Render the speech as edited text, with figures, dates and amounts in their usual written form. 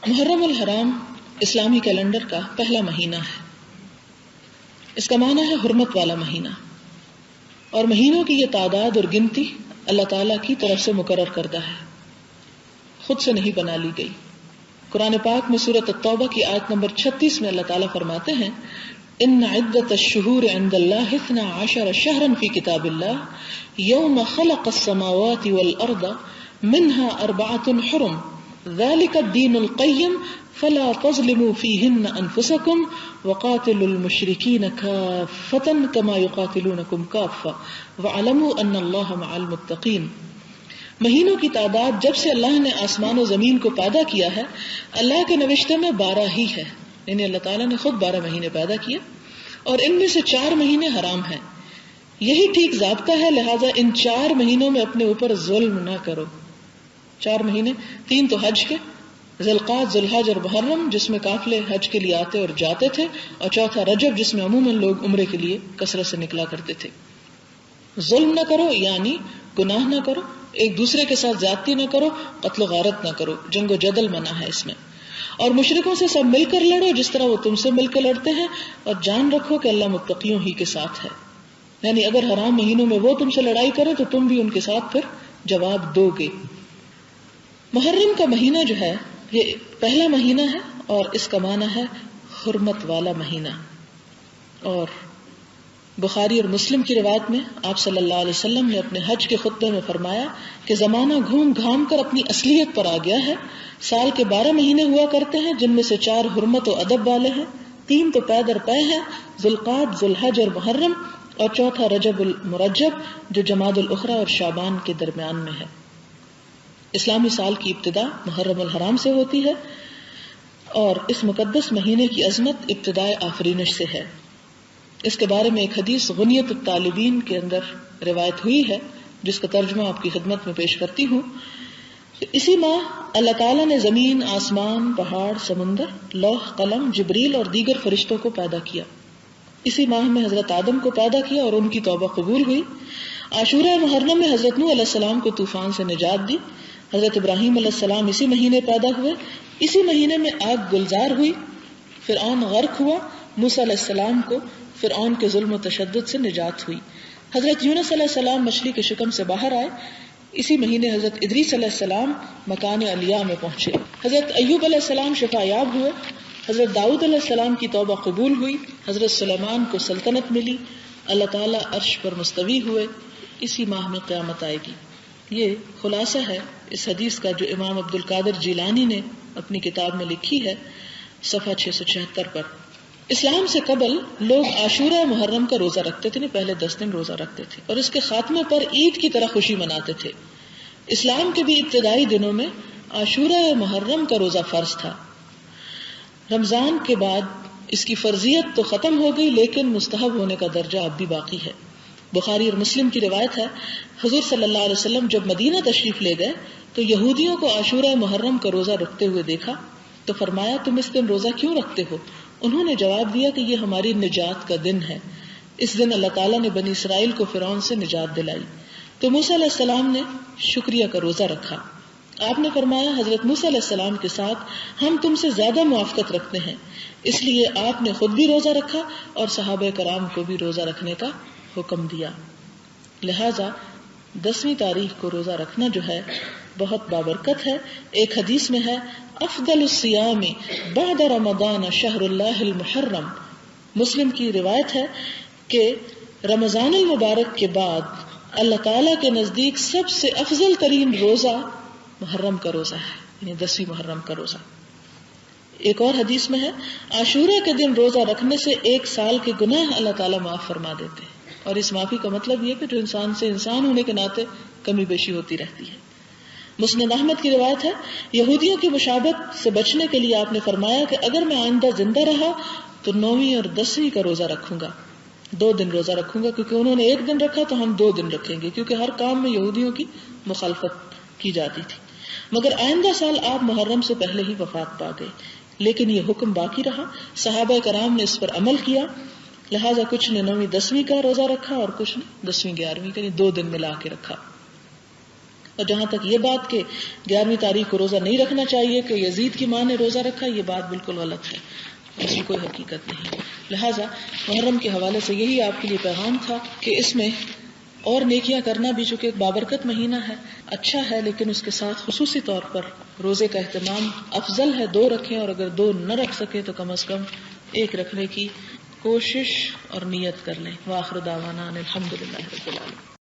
محرم الحرام اسلامی کیلنڈر کا پہلا مہینہ ہے. اس کا معنی ہے حرمت والا مہینہ، اور مہینوں کی یہ تعداد اور گنتی اللہ تعالیٰ کی طرف سے مقرر کردہ ہے، خود سے نہیں بنا لی گئی. قرآن پاک میں سورۃ التوبہ کی آیت نمبر 36 میں اللہ تعالیٰ فرماتے ہیں ان عدت الشہور عند اللہ 12 شہرا فی کتاب اللہ یوم خلق السماوات والارض منها 4 حرم ذلك الدین القیم فلا تظلموا فیہن انفسکم وقاتلوا المشرکین کافۃ کما یقاتلونکم کافۃ واعلموا ان اللہ مع المتقین. مہینوں کی تعداد جب سے اللہ نے آسمان و زمین کو پیدا کیا ہے، اللہ کے نوشتے میں 12 ہی ہے، یعنی اللہ تعالیٰ نے خود 12 مہینے پیدا کیے اور ان میں سے 4 مہینے حرام ہیں. یہی ٹھیک ضابطہ ہے، لہذا ان 4 مہینوں میں اپنے اوپر ظلم نہ کرو. 4 مہینے، 3 تو حج کے، ذی القعدہ، ذی الحج اور محرم جس میں قافلے حج کے لیے آتے اور جاتے تھے، اور چوتھا رجب جس میں عموماً لوگ عمرے کے لیے کثرت سے نکلا کرتے تھے. ظلم نہ کرو یعنی گناہ نہ کرو، ایک دوسرے کے ساتھ زیادتی نہ کرو، قتل و غارت نہ کرو، جنگ و جدل منع ہے اس میں، اور مشرکوں سے سب مل کر لڑو جس طرح وہ تم سے مل کر لڑتے ہیں، اور جان رکھو کہ اللہ متقیوں ہی کے ساتھ ہے. یعنی اگر حرام مہینوں میں وہ تم سے لڑائی کریں تو تم بھی ان کے ساتھ پھر جواب دو گے. محرم کا مہینہ جو ہے یہ پہلا مہینہ ہے اور اس کا معنی ہے حرمت والا مہینہ. اور بخاری اور مسلم کی روایت میں آپ صلی اللہ علیہ وسلم نے اپنے حج کے خطبے میں فرمایا کہ زمانہ گھوم گھام کر اپنی اصلیت پر آ گیا ہے. سال کے 12 مہینے ہوا کرتے ہیں جن میں سے 4 حرمت و ادب والے ہیں، 3 تو پے در پے ہیں، ذی القعدہ، ذی الحج اور محرم، اور چوتھا رجب المرجب جو جمادی الاخری اور شعبان کے درمیان میں ہے. اسلامی سال کی ابتدا محرم الحرام سے ہوتی ہے اور اس مقدس مہینے کی عظمت ابتدائے آفرینش سے ہے. اس کے بارے میں ایک حدیث غنیت الطالبین کے اندر روایت ہوئی ہے جس کا ترجمہ آپ کی خدمت میں پیش کرتی ہوں. اسی ماہ اللہ تعالیٰ نے زمین، آسمان، پہاڑ، سمندر، لوح، قلم، جبریل اور دیگر فرشتوں کو پیدا کیا. اسی ماہ میں حضرت آدم کو پیدا کیا اور ان کی توبہ قبول ہوئی. عاشورہ محرم میں حضرت نوح علیہ السلام کو طوفان سے نجات دی. حضرت ابراہیم علیہ السلام اسی مہینے پیدا ہوئے. اسی مہینے میں آگ گلزار ہوئی، فرعون غرق ہوا. موسیٰ علیہ السلام کو فرعون کے ظلم و تشدد سے نجات ہوئی. حضرت یونس علیہ السلام مچھلی کے شکم سے باہر آئے. اسی مہینے حضرت ادریس علیہ السلام مکان علیہ میں پہنچے. حضرت ایوب علیہ السلام شفا یاب ہوئے. حضرت داؤد علیہ السلام کی توبہ قبول ہوئی. حضرت سلیمان کو سلطنت ملی. اللہ تعالیٰ عرش پر مستوی ہوئے. اسی ماہ میں قیامت آئے گی. یہ خلاصہ ہے اس حدیث کا جو امام عبد القادر جیلانی نے اپنی کتاب میں لکھی ہے صفحہ 676 پر. اسلام سے قبل لوگ عاشورہ محرم کا روزہ رکھتے تھے، پہلے 10 دن روزہ رکھتے تھے اور اس کے خاتمے پر عید کی طرح خوشی مناتے تھے. اسلام کے بھی ابتدائی دنوں میں عاشورہ محرم کا روزہ فرض تھا. رمضان کے بعد اس کی فرضیت تو ختم ہو گئی لیکن مستحب ہونے کا درجہ اب بھی باقی ہے. بخاری اور مسلم کی روایت ہے حضور صلی اللہ علیہ وسلم جب مدینہ تشریف لے گئے تو یہودیوں کو عاشورہ محرم کا روزہ رکھتے ہوئے دیکھا تو فرمایا تم اس دن روزہ کیوں رکھتے ہو؟ انہوں نے جواب دیا کہ یہ ہماری نجات کا دن ہے. اس دن اللہ تعالیٰ نے بنی اسرائیل کو فرعون سے نجات دلائی. تو موسیٰ علیہ السلام نے شکریہ کا روزہ رکھا. آپ نے فرمایا حضرت موسیٰ علیہ السلام کے ساتھ ہم تم سے زیادہ موافقت رکھتے ہیں، اس لیے آپ نے خود بھی روزہ رکھا اور صحابہ کرام کو بھی روزہ رکھنے کا حکم دیا. لہذا 10ویں تاریخ کو روزہ رکھنا جو ہے بہت بابرکت ہے. ایک حدیث میں ہے افضل الصیام بعد رمضان شہر اللہ المحرم. مسلم کی روایت ہے کہ رمضان المبارک کے بعد اللہ تعالیٰ کے نزدیک سب سے افضل ترین روزہ محرم کا روزہ ہے، یعنی 10ویں محرم کا روزہ. ایک اور حدیث میں ہے عاشورہ کے دن روزہ رکھنے سے 1 سال کے گناہ اللہ تعالیٰ معاف فرما دیتے ہیں. اور اس معافی کا مطلب یہ کہ جو انسان سے انسان ہونے کے ناطے کمی بیشی ہوتی رہتی ہے. مسند احمد کی روایت ہے یہودیوں کی مشابہت سے بچنے کے لیے آپ نے فرمایا کہ اگر میں آئندہ زندہ رہا تو 9ویں اور 10ویں کا روزہ رکھوں گا. 2 دن روزہ رکھوں گا کیونکہ انہوں نے 1 دن رکھا تو ہم 2 دن رکھیں گے، کیونکہ ہر کام میں یہودیوں کی مخالفت کی جاتی تھی. مگر آئندہ سال آپ محرم سے پہلے ہی وفات پا گئے، لیکن یہ حکم باقی رہا. صحابہ کرام نے اس پر عمل کیا، لہٰذا کچھ نے 9ویں 10ویں کا روزہ رکھا اور کچھ نے 10ویں 11ویں کا، 2 دن ملا کے رکھا. اور جہاں تک یہ بات کہ 11ویں تاریخ کو روزہ نہیں رکھنا چاہیے کہ یزید کی ماں نے روزہ رکھا، یہ بات بالکل غلط ہے، اس کی کوئی حقیقت نہیں. لہٰذا محرم کے حوالے سے یہی آپ کے لیے پیغام تھا کہ اس میں اور نیکیاں کرنا بھی، چونکہ ایک بابرکت مہینہ ہے، اچھا ہے، لیکن اس کے ساتھ خصوصی طور پر روزے کا اہتمام افضل ہے 2 رکھیں، اور اگر 2 نہ رکھ سکے تو کم از کم 1 رکھنے کی کوشش اور نیت کر لیں. وآخر دعوانا ان الحمد للہ رب العالمین.